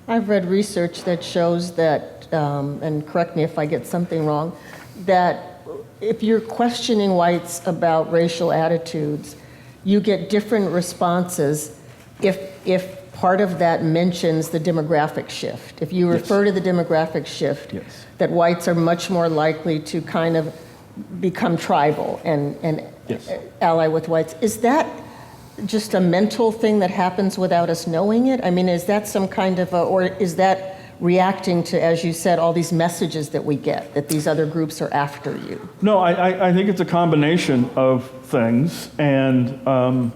I've read research that shows that, and correct me if I get something wrong, that if you're questioning whites about racial attitudes, you get different responses if part of that mentions the demographic shift. If you refer to the demographic shift, that whites are much more likely to kind of become tribal and ally with whites. Is that just a mental thing that happens without us knowing it? I mean, is that some kind of or is that reacting to, as you said, all these messages that we get, that these other groups are after you? No, I think it's a combination of things. And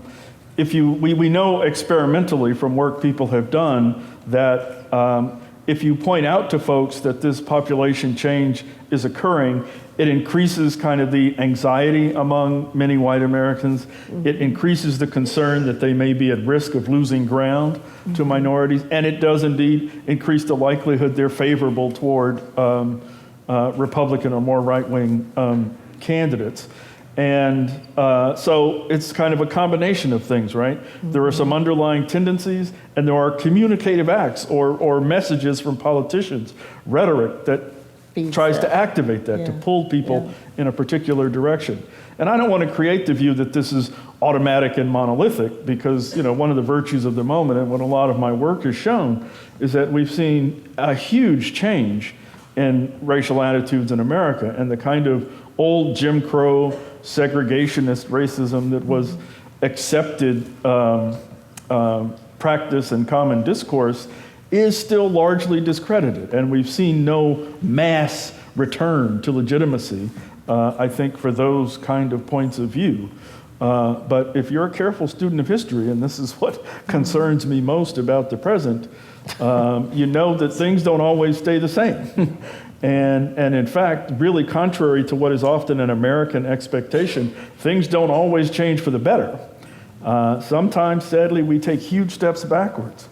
we know experimentally from work people have done that if you point out to folks that this population change is occurring, it increases kind of the anxiety among many white Americans. It increases the concern that they may be at risk of losing ground to minorities, and it does indeed increase the likelihood they're favorable toward Republican or more right-wing candidates. And so it's kind of a combination of things, right? There are some underlying tendencies, and there are communicative acts or messages from politicians, rhetoric that tries to activate that, to pull people in a particular direction. And I don't want to create the view that this is automatic and monolithic, because one of the virtues of the moment, and what a lot of my work has shown, is that we've seen a huge change in racial attitudes in America, and the kind of old Jim Crow segregationist racism that was accepted practice and common discourse is still largely discredited, and we've seen no mass return to legitimacy, I think, for those kind of points of view. But if you're a careful student of history, and this is what concerns me most about the present, you know that things don't always stay the same. And in fact, really contrary to what is often an American expectation, things don't always change for the better. Sometimes, sadly, we take huge steps backwards.